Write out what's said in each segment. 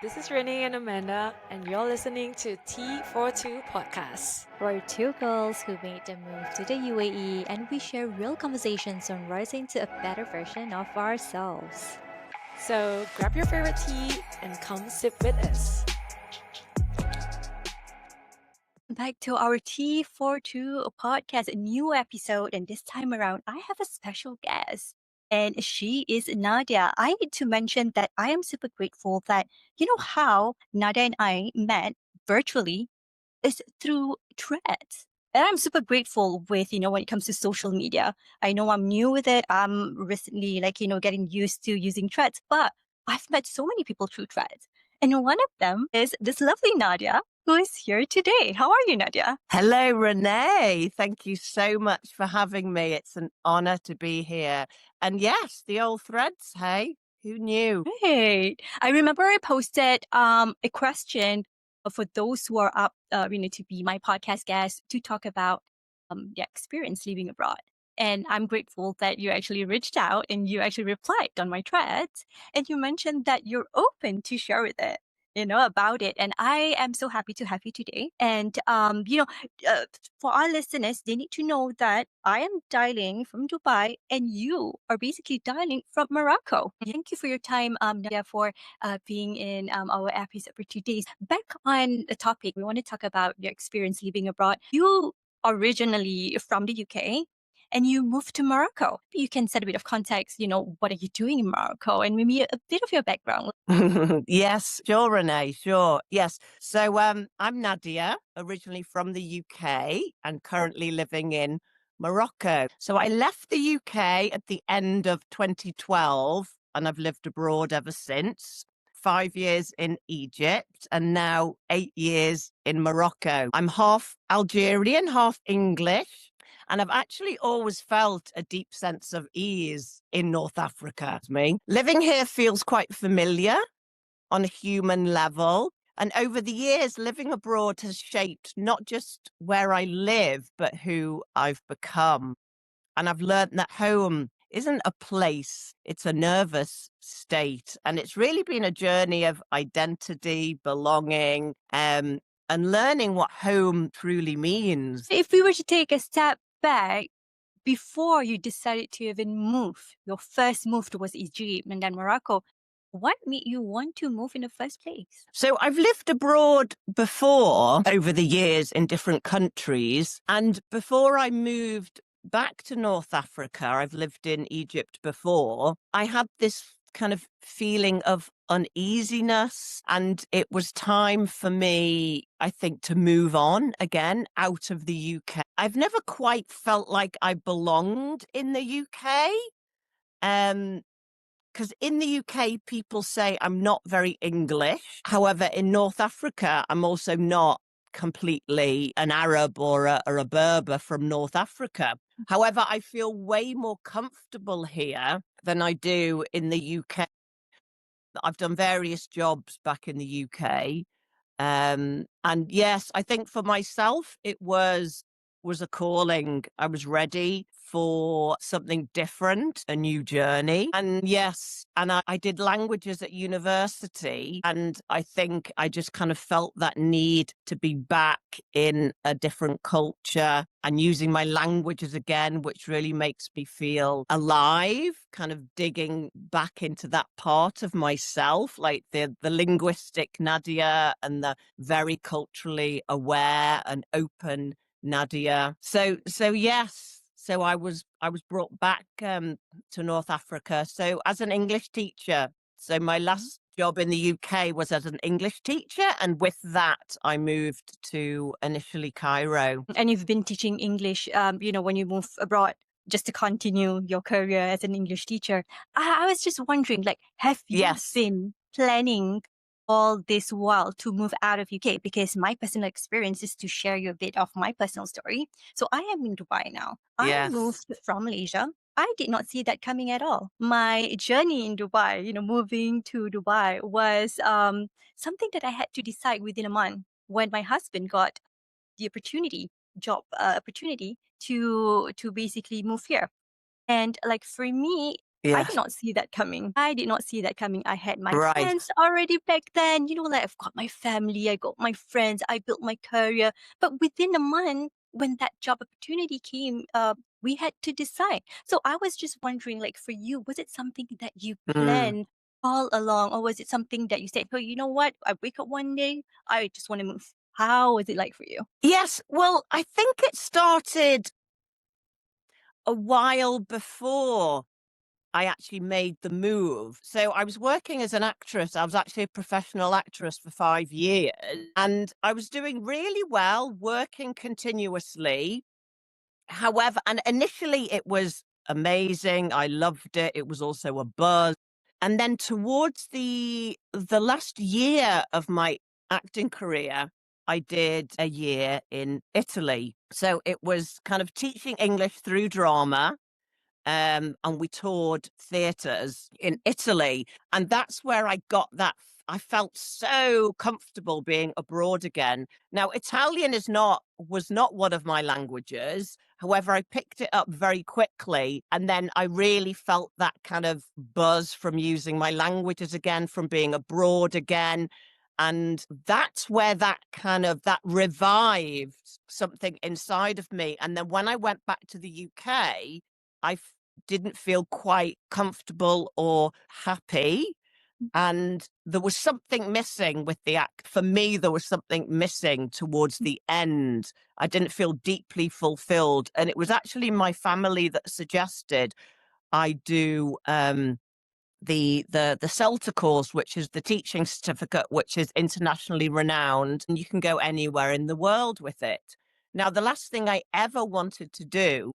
This is Renee and Amanda, and you're listening to T42 Podcast. We're two girls who made the move to the UAE and we share real conversations on rising to a better version of ourselves. So grab your favorite tea and come sip with us. Back to our T42 podcast, a new episode, and this time around, I have a special guest. And she is Nadia. I need to mention that I am super grateful that, how Nadia and I met virtually is through threads. And I'm super grateful with, when it comes to social media. I know I'm new with it. I'm recently, getting used to using threads, but I've met so many people through threads. And one of them is this lovely Nadia who is here today. How are you, Nadia? Hello, Renee. Thank you so much for having me. It's an honor to be here. And yes, the old threads, hey, who knew? Great. I remember I posted a question for those who are up, to be my podcast guests to talk about their experience living abroad. And I'm grateful that you actually reached out and you actually replied on my threads. And you mentioned that you're open to share with it, about it. And I am so happy to have you today. And, for our listeners, they need to know that I am dialing from Dubai and you are basically dialing from Morocco. Thank you for your time, Nadia, for being in our episode for today. Back on the topic, we want to talk about your experience living abroad. You originally from the UK and you moved to Morocco. You can set a bit of context, what are you doing in Morocco and maybe a bit of your background. Yes, sure, Renee, sure. Yes. So I'm Nadia, originally from the UK and currently living in Morocco. So I left the UK at the end of 2012 and I've lived abroad ever since. 5 years in Egypt and now 8 years in Morocco. I'm half Algerian, half English. And I've actually always felt a deep sense of ease in North Africa. Living here feels quite familiar on a human level. And over the years, living abroad has shaped not just where I live, but who I've become. And I've learned that home isn't a place, it's a nervous state. And it's really been a journey of identity, belonging, and learning what home truly means. If we were to take a step back, before you decided to even move, your first move was Egypt and then Morocco, what made you want to move in the first place? So I've lived abroad before over the years in different countries. And before I moved back to North Africa, I've lived in Egypt before, I had this kind of feeling of uneasiness. And it was time for me, I think, to move on again out of the UK. I've never quite felt like I belonged in the UK. Because in the UK, people say I'm not very English. However, in North Africa, I'm also not completely an Arab or a Berber from North Africa. However, I feel way more comfortable here than I do in the UK. I've done various jobs back in the UK. And yes, I think for myself, it was a calling. I was ready for something different, a new journey. And yes, and I did languages at university. And I think I just kind of felt that need to be back in a different culture and using my languages again, which really makes me feel alive, kind of digging back into that part of myself, like the linguistic Nadia and the very culturally aware and open Nadia. So yes. So I was brought back to North Africa. So as an English teacher. So my last job in the UK was as an English teacher, and with that I moved to initially Cairo. And you've been teaching English, when you move abroad, just to continue your career as an English teacher. I was just wondering, have you Yes. been planning all this while to move out of UK? Because my personal experience is to share you a bit of my personal story. So I am in Dubai now. I Yes. moved from Malaysia. I did not see that coming at all. My journey in Dubai, moving to Dubai was something that I had to decide within a month when my husband got the job opportunity to basically move here. And for me, I Yeah. did not see that coming. I did not see that coming. I had my Right. plans already back then. Like I've got my family, I got my friends, I built my career. But within a month, when that job opportunity came, we had to decide. So I was just wondering, like for you, was it something that you Mm. planned all along, or was it something that you said, "Oh, you know what? I wake up one day, I just want to move." How was it like for you? Yes. Well, I think it started a while before I actually made the move. So I was working as an actress. I was actually a professional actress for 5 years, and I was doing really well, working continuously. However, and initially it was amazing. I loved it. It was also a buzz. And then towards the last year of my acting career, I did a year in Italy. So it was kind of teaching English through drama, and we toured theaters in Italy, and that's where I got that. I felt so comfortable being abroad again. Now, Italian was not one of my languages. However, I picked it up very quickly, and then I really felt that kind of buzz from using my languages again, from being abroad again. And that's where that revived something inside of me. And then when I went back to the UK, didn't feel quite comfortable or happy. And there was something missing with the act. For me, there was something missing towards the end. I didn't feel deeply fulfilled. And it was actually my family that suggested I do the CELTA course, which is the teaching certificate, which is internationally renowned, and you can go anywhere in the world with it. Now, the last thing I ever wanted to do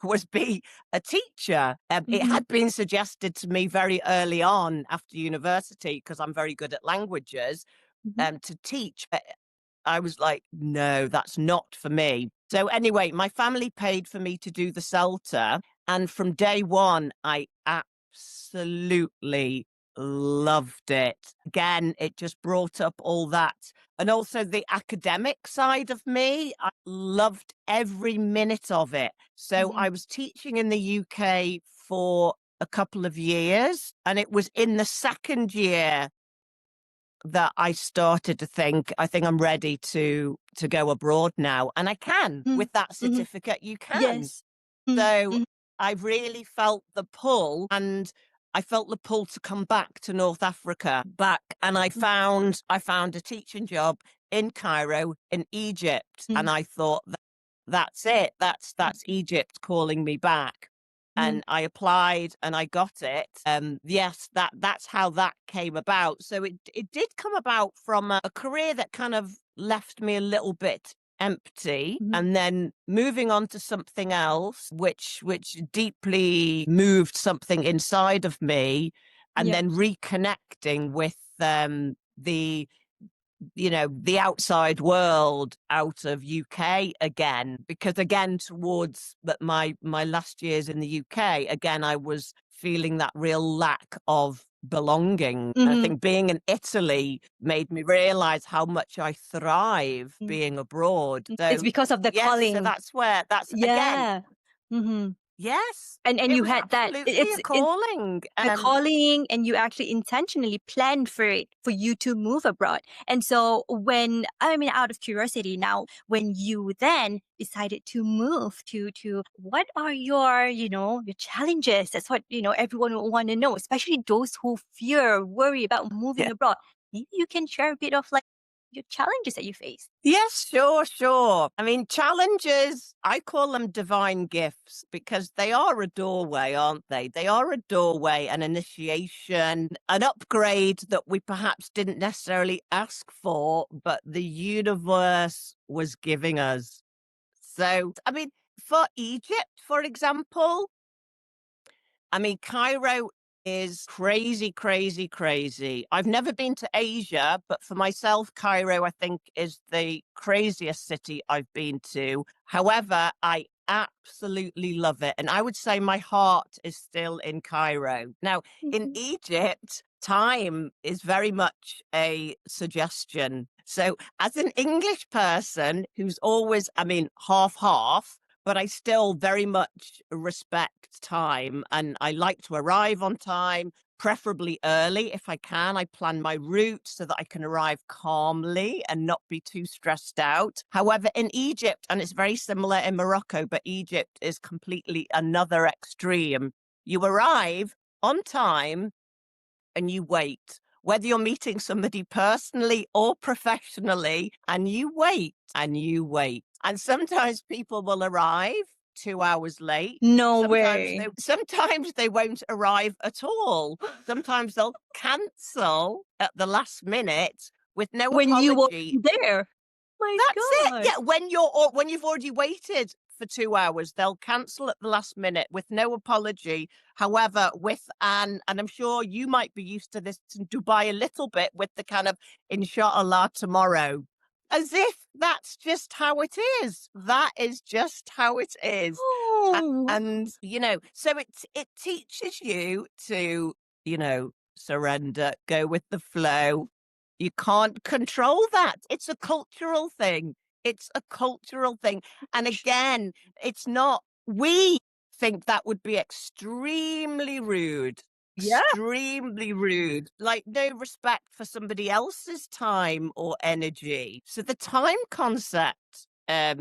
was be a teacher. It Mm-hmm. had been suggested to me very early on after university, because I'm very good at languages, Mm-hmm. to teach. I was like, no, that's not for me. So anyway, my family paid for me to do the CELTA. And from day one, I absolutely loved it. Again, it just brought up all that. And also the academic side of me, I loved every minute of it. So Mm-hmm. I was teaching in the UK for a couple of years, and it was in the second year that I started to think, I think I'm ready to go abroad now. And I can. With that Mm-hmm. certificate, you can. Yes. Mm-hmm. So Mm-hmm. I really felt the pull, and I felt the pull to come back to North Africa back. And I found a teaching job in Cairo in Egypt. Mm-hmm. And I thought, that's it. That's Egypt calling me back. Mm-hmm. And I applied and I got it. Yes, that's how that came about. So it did come about from a career that kind of left me a little bit empty, Mm-hmm. and then moving on to something else which deeply moved something inside of me, and Yeah. then reconnecting with the the outside world out of UK again, because again towards my last years in the UK, again I was feeling that real lack of belonging. And I Mm-hmm. think being in Italy made me realize how much I thrive being abroad. It's So because of the yes, so calling. that's again, Yeah. Mm-hmm. yes, And it you was had that. absolutely a It's calling. a calling, and you actually intentionally planned for it for you to move abroad. And so when, I mean, out of curiosity now, when you then decided to move to what are your challenges? That's what everyone will want to know, especially those who fear, worry about moving abroad. Maybe you can share a bit of like your challenges that you face. Yes, sure, sure. I mean, challenges, I call them divine gifts, because they are a doorway, aren't they? They are a doorway, an initiation, an upgrade that we perhaps didn't necessarily ask for, but the universe was giving us. So, I mean, for Egypt, for example, I mean, Cairo is crazy, crazy, crazy. I've never been to Asia, but for myself, Cairo, I think, is the craziest city I've been to. However, I absolutely love it. And I would say my heart is still in Cairo. Now, in Mhm. Egypt, time is very much a suggestion. So, as an English person who's always, I mean, half half, but I still very much respect time, and I like to arrive on time, preferably early if I can. I plan my route so that I can arrive calmly and not be too stressed out. However, in Egypt, and it's very similar in Morocco, but Egypt is completely another extreme. You arrive on time and you wait. Whether you're meeting somebody personally or professionally, and you wait and you wait. And sometimes people will arrive 2 hours late. No Sometimes way. sometimes they won't arrive at all. Sometimes they'll cancel at the last minute with no When you were apology. there. My That's it. God. Yeah, when you've already waited for 2 hours, they'll cancel at the last minute with no apology. However, and I'm sure you might be used to this in Dubai a little bit with the kind of inshallah tomorrow, as if that's just how it is. That is just how it is. Oh. And so it teaches you to, surrender, go with the flow. You can't control that. It's a cultural thing. It's a cultural thing. And again, it's not, we think that would be extremely rude. Yeah. Extremely rude. Like no respect for somebody else's time or energy. So the time concept, yeah,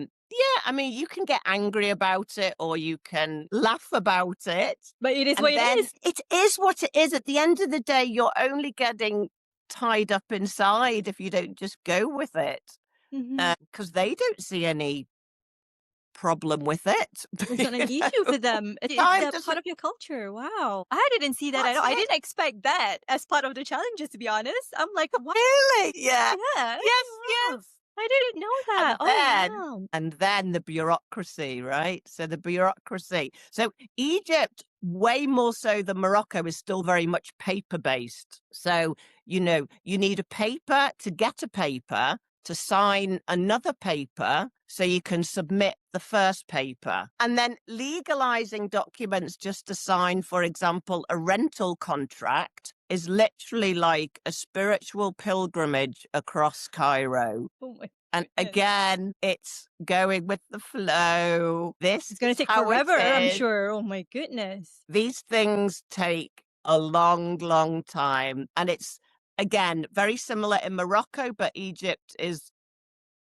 I mean, you can get angry about it or you can laugh about it. But it is And what it then is. it is what it is. At the end of the day, you're only getting tied up inside if you don't just go with it, Mhm. because they don't see any problem with it. It's not an issue for them. It's Time a part doesn't. of your culture. Wow. I didn't see that at That's all. I it. didn't expect that as part of the challenges, to be honest. I'm like, wow. Really? Yeah. Yeah. Yes, Wow. yes. I didn't know that. And Oh, then wow. and then the bureaucracy, right? So the bureaucracy. So Egypt, way more so than Morocco, is still very much paper-based. So, you need a paper to get a paper, to sign another paper so you can submit the first paper. And then legalizing documents just to sign, for example, a rental contract is literally like a spiritual pilgrimage across Cairo. Oh my And goodness. again, it's going with the flow. This It's gonna is take how it forever, I'm is. sure. Oh my goodness. These things take a long, long time. And it's, again, very similar in Morocco, but Egypt is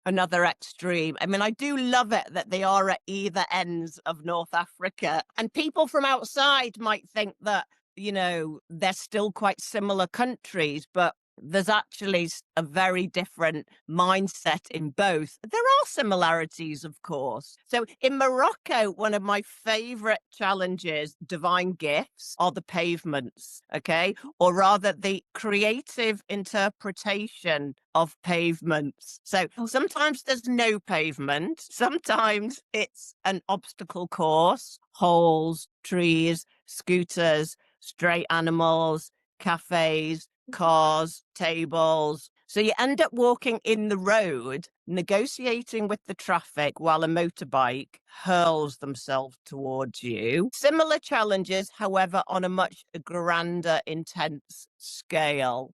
another extreme. I mean, I do love it that they are at either ends of North Africa. And people from outside might think that, they're still quite similar countries, but there's actually a very different mindset in both. There are similarities, of course. So in Morocco, one of my favorite challenges, divine gifts, are the pavements, okay? Or rather, the creative interpretation of pavements. So Oh. sometimes there's no pavement, sometimes it's an obstacle course, holes, trees, scooters, stray animals, cafes, cars, tables. So you end up walking in the road, negotiating with the traffic while a motorbike hurls themselves towards you. Similar challenges, however, on a much grander, intense scale.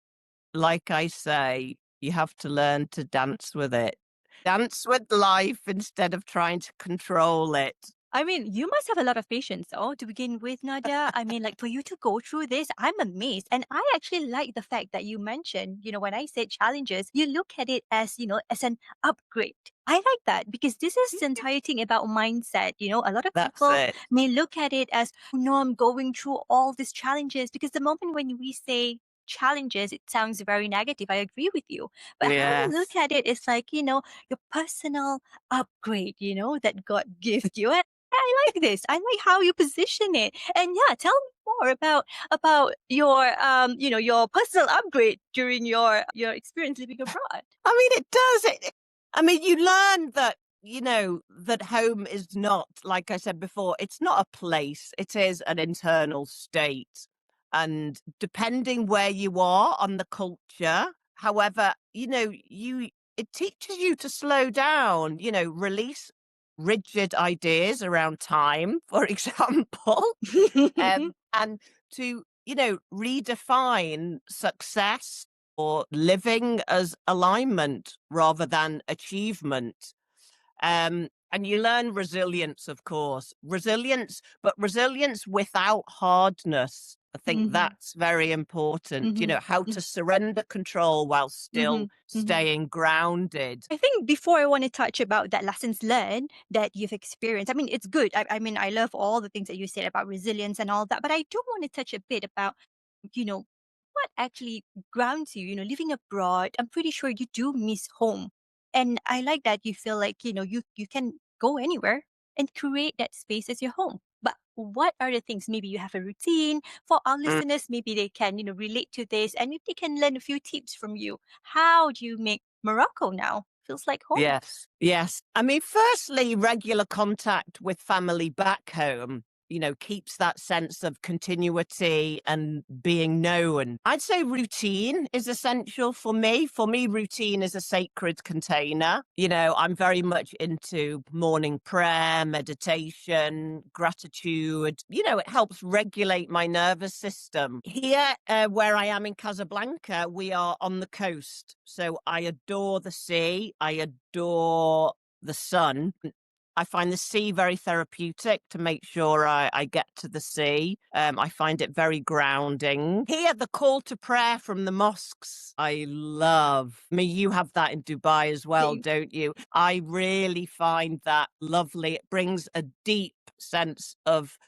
Like I say, you have to learn to dance with it. Dance with life instead of trying to control it. I mean, you must have a lot of patience, to begin with, Nadia. I mean, like for you to go through this, I'm amazed. And I actually like the fact that you mentioned, when I said challenges, you look at it as, as an upgrade. I like that because this is the entire thing about mindset. A lot of That's people it. may look at it as, no, I'm going through all these challenges because the moment when we say challenges, it sounds very negative. I agree with you. But how you Yes. look at it is like, your personal upgrade, that God gifted you. And I like this. I like how you position it. And yeah, tell me more about your your personal upgrade during your experience living abroad. I mean, it does. I mean, you learn that, that home is not, like I said before, it's not a place, it is an internal state. And depending where you are on the culture, however, it teaches you to slow down, release rigid ideas around time, for example, and to, redefine success or living as alignment rather than achievement. And you learn resilience, of course. Resilience, but resilience without hardness. I think Mm-hmm. that's very important. Mm-hmm. How to surrender control while Mm-hmm. still Mm-hmm. staying grounded. I think before I want to touch about that lessons learned that you've experienced. I mean, it's good. I mean, I love all the things that you said about resilience and all that, but I do want to touch a bit about, you know, what actually grounds you, living abroad. I'm pretty sure you do miss home. And I like that you feel like, you can go anywhere and create that space as your home. But what are the things? Maybe you have a routine for our listeners. Maybe they can, relate to this and maybe they can learn a few tips from you. How do you make Morocco now? Feels like home. Yes, yes. I mean, firstly, regular contact with family back home, keeps that sense of continuity and being known. I'd say routine is essential for me. For me, routine is a sacred container. I'm very much into morning prayer, meditation, gratitude. It helps regulate my nervous system. Here, where I am in Casablanca, we are on the coast. So I adore the sea. I adore the sun. I find the sea very therapeutic to make sure I get to the sea. I find it very grounding. Here, the call to prayer from the mosques, I love. I mean, you have that in Dubai as well, Same. don't you? I really find that lovely. It brings a deep sense of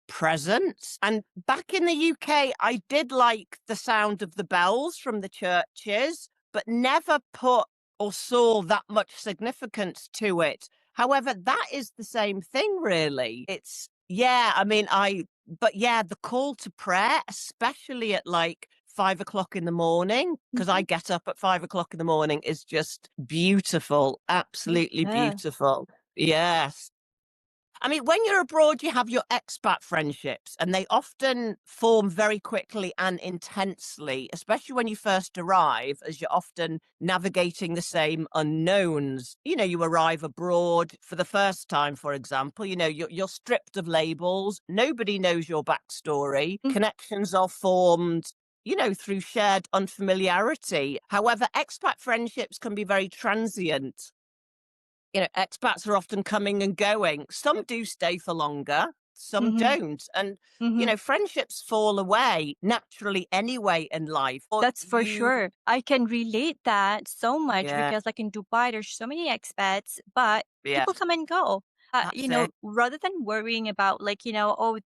presence. And back in the UK, I did like the sound of the bells from the churches, but never put or saw that much significance to it. However, that is the same thing, really. But yeah, the call to prayer, especially at like 5 o'clock in the morning, because I Mhm. get up at 5 o'clock in the morning, is just beautiful. Absolutely Yeah. beautiful. Yes. I mean, when you're abroad, you have your expat friendships, and they often form very quickly and intensely, especially when you first arrive, as you're often navigating the same unknowns. You arrive abroad for the first time, for example, you're stripped of labels. Nobody knows your backstory. Mm. Connections are formed. Through shared unfamiliarity. However, expat friendships can be very transient. Expats are often coming and going. Some do stay for longer, some Mhm. don't. And, Mhm. friendships fall away naturally anyway in life. Or That's for you, sure. I can relate that so much yeah, because, like in Dubai, there's so many expats, but yeah, people come and go. that's it. Rather than worrying about like, oh,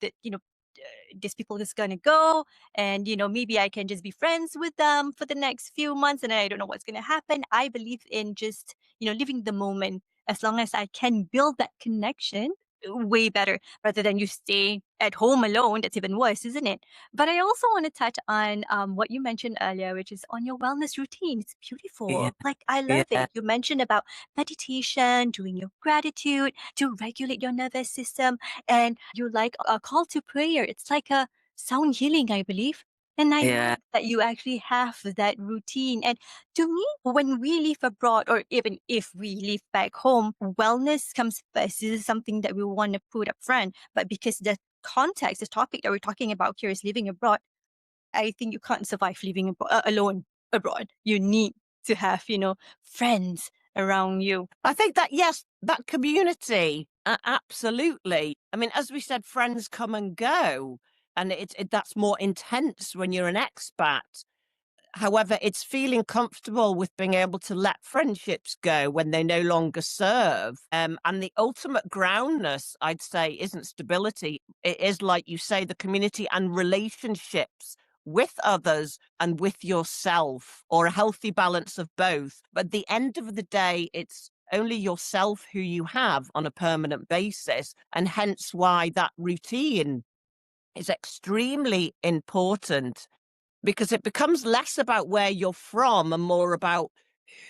these people is gonna go, and maybe I can just be friends with them for the next few months, and I don't know what's gonna happen. I believe in just living the moment. As long as I can build that connection, way better rather than you stay at home alone. That's even worse, isn't it? But I also want to touch on what you mentioned earlier, which is on your wellness routine. It's Yeah, beautiful. Like, I love yeah, it. You mentioned about meditation, doing your gratitude to regulate your nervous system, and you like a call to prayer. It's like a sound healing, I believe. And I yeah. love that you actually have that routine. And to me, when we live abroad, or even if we live back home, wellness comes first. This is something that we want to put up front. But because the context, the topic that we're talking about here is living abroad, I think you can't survive living alone abroad. You need to have, friends around you. I think that, yes, that community, absolutely. I mean, as we said, friends come and go, and that's more intense when you're an expat. However, it's feeling comfortable with being able to let friendships go when they no longer serve. And the ultimate groundness, I'd say, isn't stability. It is, like you say, the community and relationships with others and with yourself, or a healthy balance of both. But at the end of the day, it's only yourself who you have on a permanent basis. And hence why that routine is extremely important, because it becomes less about where you're from and more about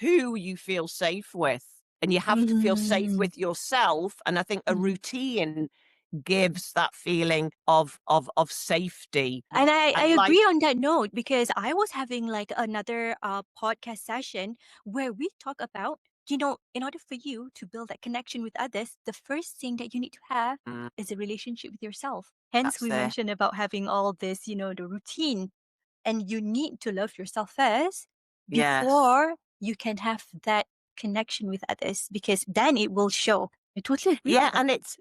who you feel safe with. And you have to feel safe Mm. with yourself. And I think a Mhm. routine gives that feeling of safety. And I And like, agree on that note because I was having like another podcast session where we talk about, in order for you to build that connection with others, the first thing that you need to have mm, is a relationship with yourself. Hence, that's we it. mentioned about having all this, the routine, and you need to love yourself first Yes. before you can have that connection with others because then it will show. I totally agree Yeah, with that.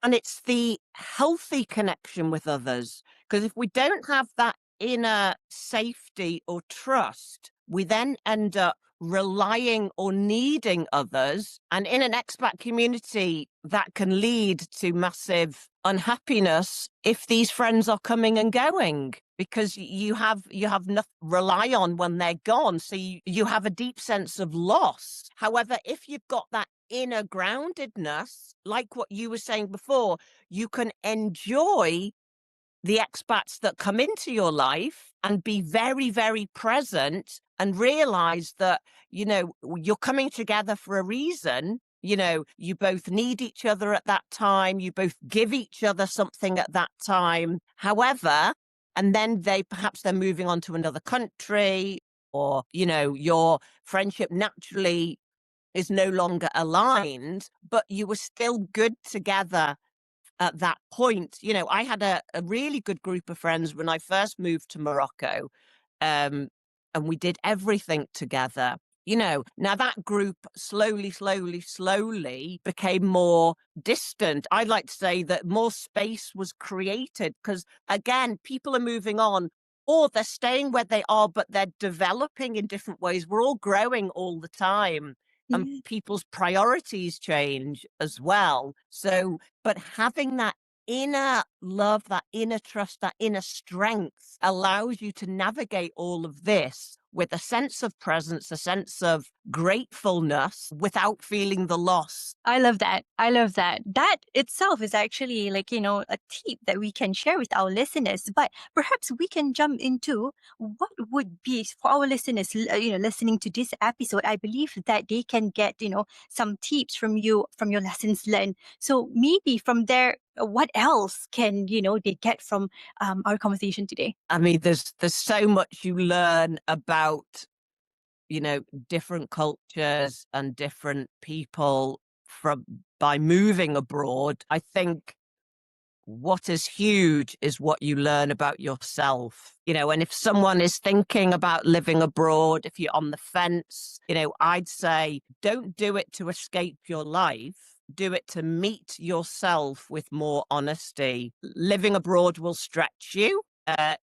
and it's the healthy connection with others. Because if we don't have that inner safety or trust, we then end up relying or needing others. And in an expat community, that can lead to massive unhappiness if these friends are coming and going. Because you have nothing to rely on when they're gone. So you have a deep sense of loss. However, if you've got that inner groundedness, like what you were saying before, you can enjoy the expats that come into your life and be very, very present and realize that, you're coming together for a reason. You both need each other at that time. You both give each other something at that time. However, and then they're moving on to another country, or, your friendship naturally is no longer aligned, but you were still good together at that point. I had a really good group of friends when I first moved to Morocco, and we did everything together. Now that group slowly became more distant. I'd like to say that more space was created because, again, people are moving on, or they're staying where they are, but they're developing in different ways. We're all growing all the time, and Yeah. people's priorities change as well. So, but having that inner love, that inner trust, that inner strength allows you to navigate all of this with a sense of presence, a sense of gratefulness without feeling the loss. I love that. I love that. That itself is actually like, a tip that we can share with our listeners. But perhaps we can jump into what would be for our listeners, listening to this episode. I believe that they can get, some tips from you, from your lessons learned. So maybe from there, what else can, they get from our conversation today? I mean, there's so much you learn about, different cultures and different people by moving abroad. I think what is huge is what you learn about yourself. And if someone is thinking about living abroad, if you're on the fence, I'd say don't do it to escape your life. Do it to meet yourself with more honesty. Living abroad will stretch you.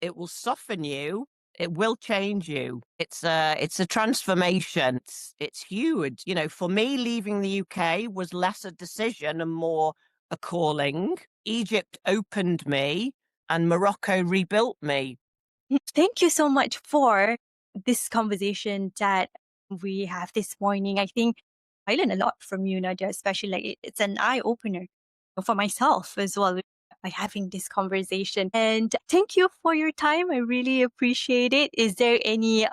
It will soften you. It will change you. It's a transformation. It's huge. For me, leaving the UK was less a decision and more a calling. Egypt opened me and Morocco rebuilt me. Thank you so much for this conversation that we have this morning. I think I learned a lot from you, Nadia, especially like it's an eye opener for myself as well by having this conversation. And thank you for your time. I really appreciate it. Is there any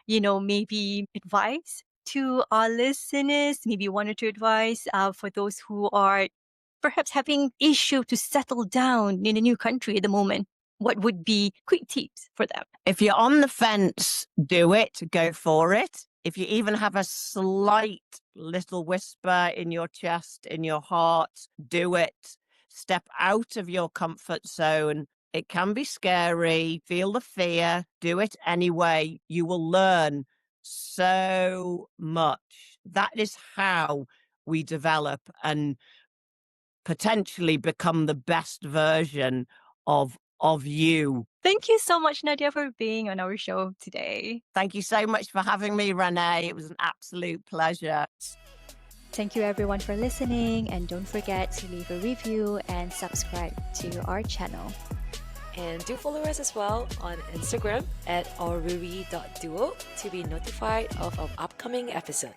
maybe advice to our listeners, maybe one or two advice for those who are perhaps having issue to settle down in a new country at the moment? What would be quick tips for them? If you're on the fence, do it, go for it. If you even have a slight little whisper in your chest, in your heart, do it. Step out of your comfort zone. It can be scary. Feel the fear. Do it anyway. You will learn so much. That is how we develop and potentially become the best version of you. Thank you so much, Nadia, for being on our show today. Thank you so much for having me, Renee. It was an absolute pleasure. Thank you everyone for listening, and don't forget to leave a review and subscribe to our channel. And do follow us as well on Instagram at aururi.duo to be notified of our upcoming episode.